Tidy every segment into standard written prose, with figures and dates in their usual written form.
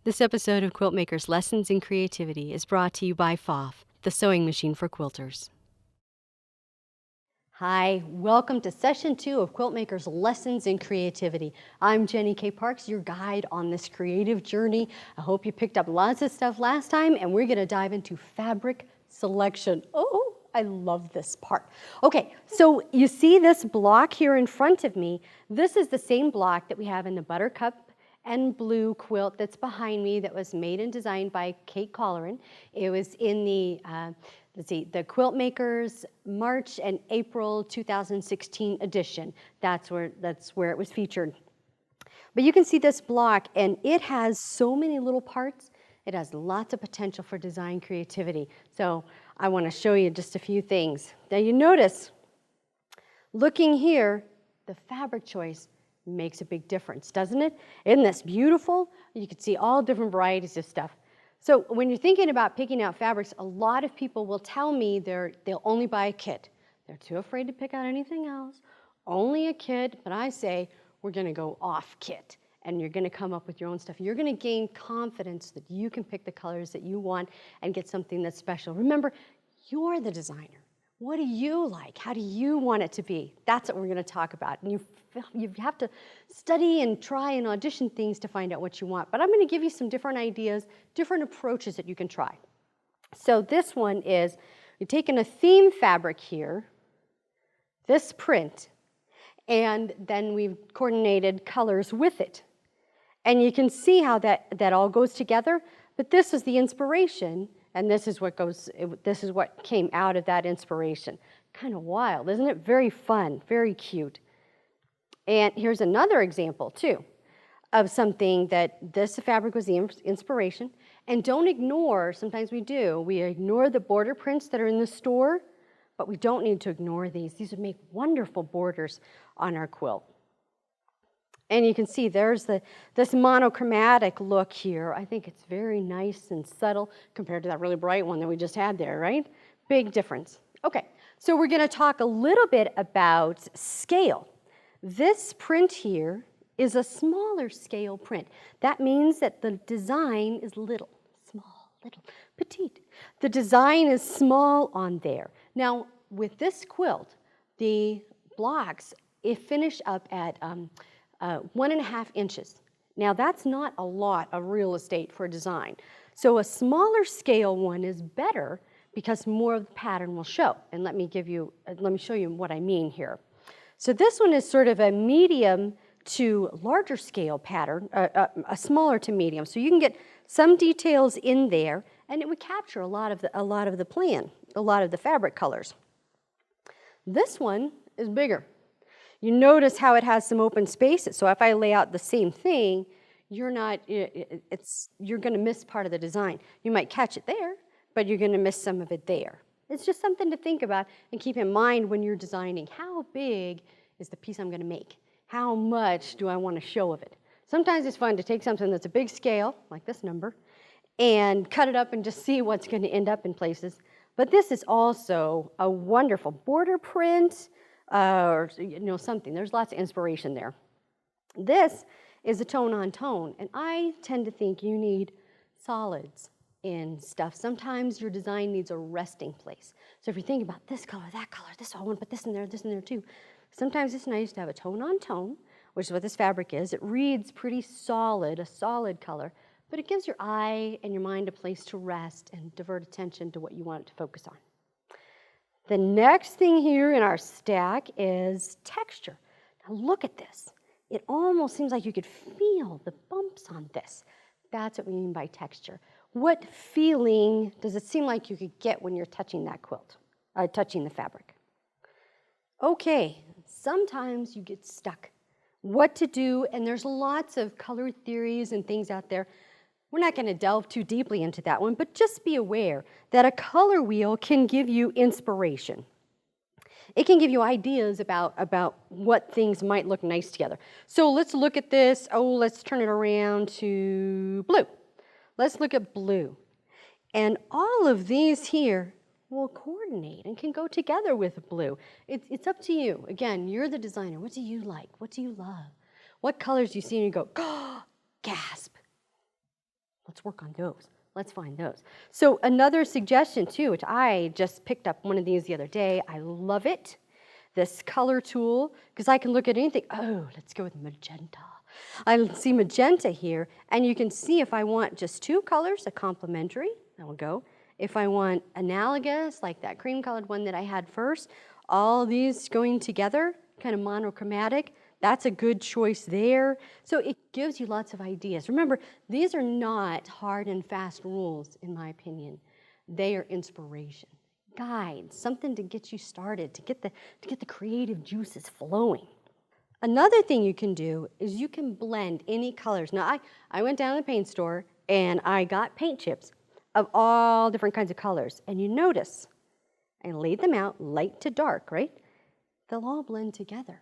This episode of Quilt Makers Lessons in Creativity is brought to you by FOF, the sewing machine for quilters. Hi, welcome to session 2 of Quilt Makers Lessons in Creativity. I'm Jenny K. Parks, your guide on this creative journey. I hope you picked up lots of stuff last time, and we're going to dive into fabric selection. Oh, I love this part. Okay, so you see this block here in front of me. This is the same block that we have in the Buttercup and Blue quilt that's behind me that was made and designed by Kate Colleran. It was in the, the Quilt Makers March and April 2016 edition. That's where it was featured. But you can see this block, and it has so many little parts. It has lots of potential for design creativity. So I want to show you just a few things. Now you notice, looking here, the fabric choice makes a big difference, doesn't it? Isn't this beautiful? You can see all different varieties of stuff. So when you're thinking about picking out fabrics, a lot of people will tell me they'll only buy a kit. They're too afraid to pick out anything else, only a kit. But I say we're going to go off kit, and you're going to come up with your own stuff. You're going to gain confidence that you can pick the colors that you want and get something that's special. Remember, you're the designer. What do you like? How do you want it to be? That's what we're going to talk about. And you have to study and try and audition things to find out what you want. But I'm going to give you some different ideas, different approaches that you can try. So this one is, you're taking a theme fabric here, this print, and then we've coordinated colors with it. And you can see how that all goes together. But this is the inspiration. And this is what came out of that inspiration. Kind of wild, isn't it? Very fun, very cute. And here's another example, too, of something that this fabric was the inspiration. And don't ignore, sometimes we do, we ignore the border prints that are in the store, but we don't need to ignore these. These would make wonderful borders on our quilt. And you can see there's this monochromatic look here. I think it's very nice and subtle compared to that really bright one that we just had there, right? Big difference. Okay, so we're going to talk a little bit about scale. This print here is a smaller scale print. That means that the design is little, small, little, petite. The design is small on there. Now, with this quilt, the blocks, it finish up at 1.5 inches. Now that's not a lot of real estate for a design. So a smaller scale one is better because more of the pattern will show. And let me show you what I mean here. So this one is sort of a medium to larger scale pattern, a smaller to medium. So you can get some details in there, and it would capture a lot of the plan, a lot of the fabric colors. This one is bigger. You notice how it has some open spaces. So if I lay out the same thing, you're going to miss part of the design. You might catch it there, but you're going to miss some of it there. It's just something to think about and keep in mind when you're designing. How big is the piece I'm going to make? How much do I want to show of it? Sometimes it's fun to take something that's a big scale, like this number, and cut it up and just see what's going to end up in places. But this is also a wonderful border print, or something. There's lots of inspiration there. This is a tone on tone, and I tend to think you need solids in stuff. Sometimes your design needs a resting place. So if you think about this color, this, I want to put this in there too. Sometimes it's nice to have a tone on tone, which is what this fabric is. It reads pretty solid, a solid color, but it gives your eye and your mind a place to rest and divert attention to what you want it to focus on. The next thing here in our stack is texture. Now look at this. It almost seems like you could feel the bumps on this. That's what we mean by texture. What feeling does it seem like you could get when you're touching that quilt, touching the fabric? Okay, sometimes you get stuck. What to do, and there's lots of color theories and things out there. We're not going to delve too deeply into that one, but just be aware that a color wheel can give you inspiration. It can give you ideas about what things might look nice together. So let's look at this. Oh, let's turn it around to blue. Let's look at blue. And all of these here will coordinate and can go together with blue. It's up to you. Again, you're the designer. What do you like? What do you love? What colors do you see and you go, oh, gasp. Let's work on those. Let's find those. So another suggestion too, which I just picked up one of these the other day. I love it. This color tool, because I can look at anything. Oh, let's go with magenta. I see magenta here, and you can see if I want just two colors, a complementary, that will go. If I want analogous, like that cream colored one that I had first, all these going together, kind of monochromatic, that's a good choice there. So it gives you lots of ideas. Remember, these are not hard and fast rules, in my opinion. They are inspiration, guides, something to get you started, to get the creative juices flowing. Another thing you can do is you can blend any colors. Now, I went down to the paint store and I got paint chips of all different kinds of colors. And you notice, I laid them out light to dark, right? They'll all blend together.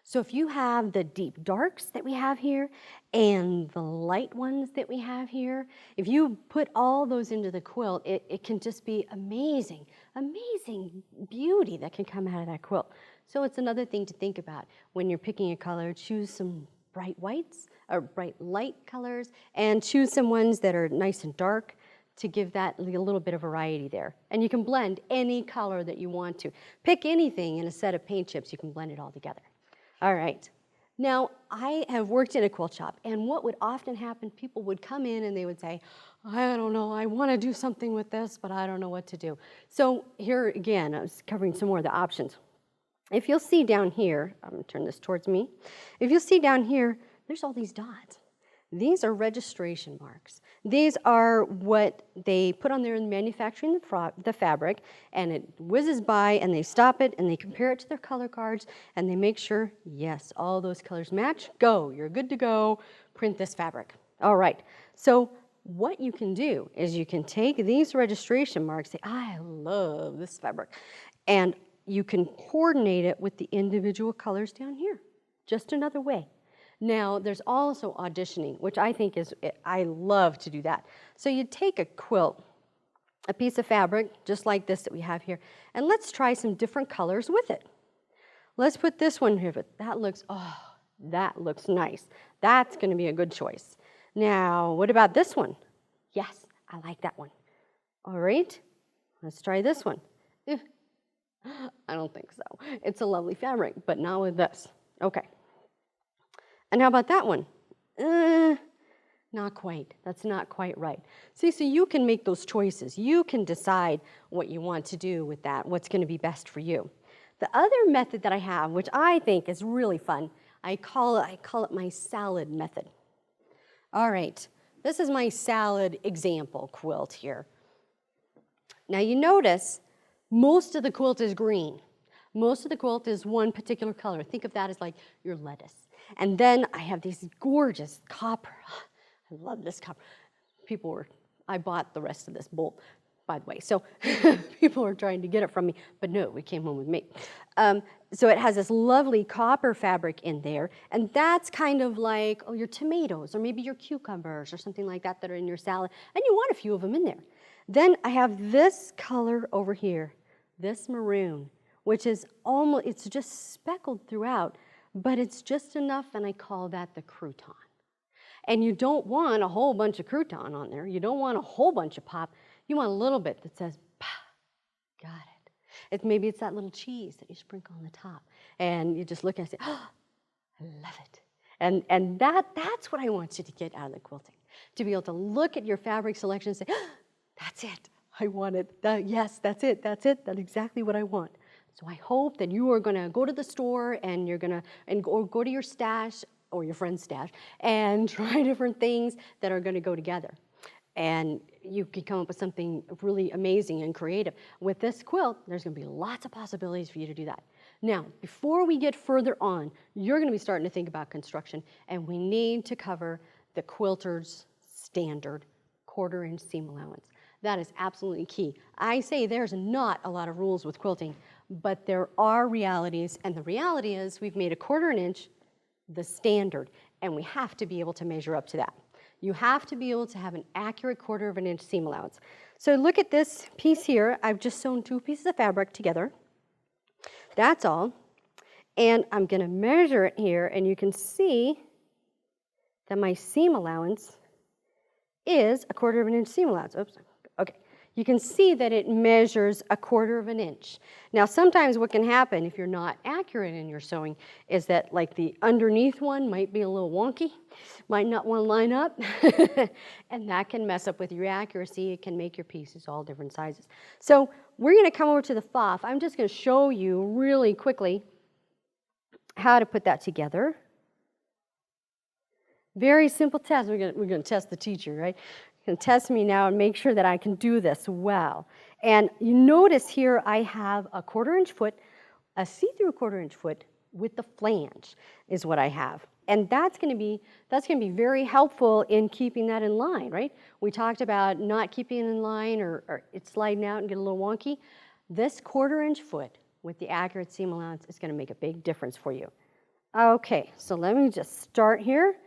So if you have the deep darks that we have here and the light ones that we have here, if you put all those into the quilt, it can just be amazing, amazing beauty that can come out of that quilt. So it's another thing to think about when you're picking a color. Choose some bright whites or bright light colors and choose some ones that are nice and dark to give that a little bit of variety there. And you can blend any color that you want to. Pick anything in a set of paint chips, you can blend it all together. All right. Now, I have worked in a quilt shop, and what would often happen, people would come in and they would say, I don't know, I want to do something with this, but I don't know what to do. So here again, I was covering some more of the options. If you'll see down here, I'm going to turn this towards me. If you'll see down here, there's all these dots. These are registration marks. These are what they put on there in manufacturing the fabric, and it whizzes by, and they stop it, and they compare it to their color cards, and they make sure, yes, all those colors match. Go, you're good to go. Print this fabric. All right. So what you can do is you can take these registration marks, say, I love this fabric, and you can coordinate it with the individual colors down here. Just another way. Now, there's also auditioning, which I think is, I love to do that. So you take a quilt, a piece of fabric, just like this that we have here, and let's try some different colors with it. Let's put this one here, but that looks nice. That's going to be a good choice. Now, what about this one? Yes, I like that one. All right, let's try this one. I don't think so. It's a lovely fabric, but not with this. Okay. And how about that one? Not quite. That's not quite right. See, so you can make those choices. You can decide what you want to do with that, what's going to be best for you. The other method that I have, which I think is really fun, I call it my salad method. All right, this is my salad example quilt here. Now you notice most of the quilt is green. Most of the quilt is one particular color. Think of that as like your lettuce. And then I have these gorgeous copper. I love this copper. I bought the rest of this bolt, by the way. So people were trying to get it from me, but no, it came home with me. So it has this lovely copper fabric in there, and that's kind of like, your tomatoes, or maybe your cucumbers, or something like that that are in your salad, and you want a few of them in there. Then I have this color over here, this maroon, which is almost, it's just speckled throughout, but it's just enough, and I call that the crouton. And you don't want a whole bunch of crouton on there. You don't want a whole bunch of pop. You want a little bit that says, "Pah, got it." Maybe it's that little cheese that you sprinkle on the top, and you just look at it and say, "Oh, I love it." And that's what I want you to get out of the quilting, to be able to look at your fabric selection and say, oh, "That's it. I want it. Yes, that's it. That's it. That's exactly what I want." So I hope that you are going to go to the store and you're going to go to your stash or your friend's stash and try different things that are going to go together. And you can come up with something really amazing and creative. With this quilt, there's going to be lots of possibilities for you to do that. Now, before we get further on, you're going to be starting to think about construction, and we need to cover the quilter's standard 1/4 inch seam allowance. That is absolutely key. I say there's not a lot of rules with quilting, but there are realities, and the reality is we've made a 1/4 inch the standard, and we have to be able to measure up to that. You have to be able to have an accurate 1/4 inch seam allowance. So look at this piece here. I've just sewn 2 pieces of fabric together. That's all. And I'm going to measure it here, and you can see that my seam allowance is a 1/4 of an inch seam allowance. Oops, okay. You can see that it measures a 1/4 of an inch. Now sometimes what can happen if you're not accurate in your sewing is that like the underneath one might be a little wonky, might not want to line up, and that can mess up with your accuracy. It can make your pieces all different sizes. So we're going to come over to the FOF. I'm just going to show you really quickly how to put that together. Very simple test. We're going to test the teacher, right? You're going to test me now and make sure that I can do this well. And you notice here I have a 1/4 inch foot, a see-through 1/4 inch foot with the flange is what I have. And that's going to be very helpful in keeping that in line, right? We talked about not keeping it in line or it sliding out and get a little wonky. This 1/4 inch foot with the accurate seam allowance is going to make a big difference for you. Okay, so let me just start here.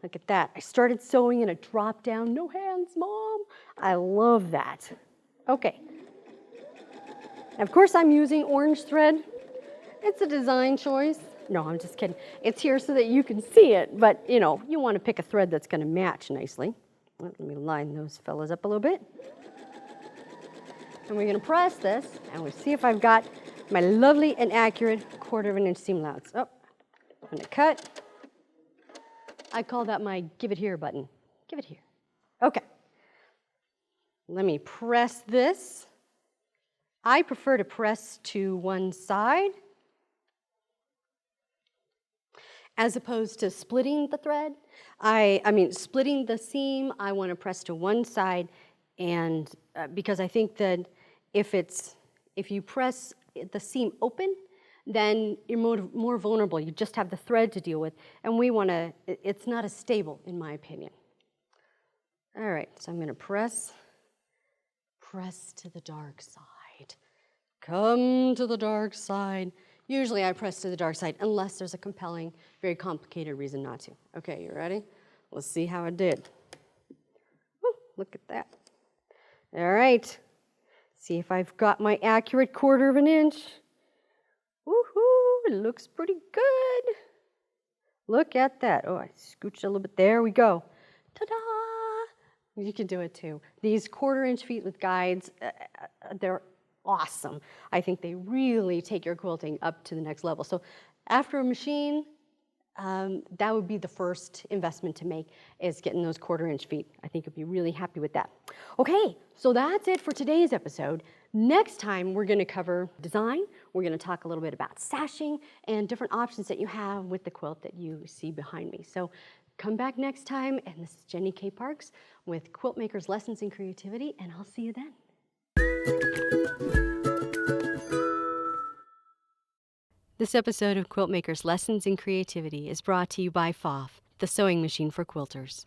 Look at that. I started sewing in a drop down. No hands, Mom. I love that. Okay. Of course, I'm using orange thread. It's a design choice. No, I'm just kidding. It's here so that you can see it, but you know, you want to pick a thread that's going to match nicely. Let me line those fellas up a little bit. And we're going to press this, and we'll see if I've got my lovely and accurate 1/4 of an inch seam allowance. Oh, I'm going to cut. I call that my give it here button. Give it here. Okay. Let me press this. I prefer to press to one side as opposed to splitting the thread. I mean, splitting the seam, I want to press to one side, and because I think that if you press the seam open, then you're more vulnerable. You just have the thread to deal with, and we want to, it's not as stable in my opinion. All right, so I'm going to press to the dark side. Come to the dark side. Usually I press to the dark side unless there's a compelling, very complicated reason not to. Okay, you ready? Let's see how it did. Woo, look at that. All right, see if I've got my accurate 1/4 of an inch. Woohoo, it looks pretty good. Look at that. Oh, I scooched a little bit. There we go. Ta-da! You can do it too. These 1/4 inch feet with guides, they're awesome. I think they really take your quilting up to the next level. So after a machine, that would be the first investment to make, is getting those 1/4 inch feet. I think you'll be really happy with that. Okay, so that's it for today's episode. Next time, we're going to cover design. We're going to talk a little bit about sashing and different options that you have with the quilt that you see behind me. So come back next time, and this is Jenny K. Parks with Quilt Makers Lessons in Creativity, and I'll see you then. This episode of Quilt Makers Lessons in Creativity is brought to you by FOF, the sewing machine for quilters.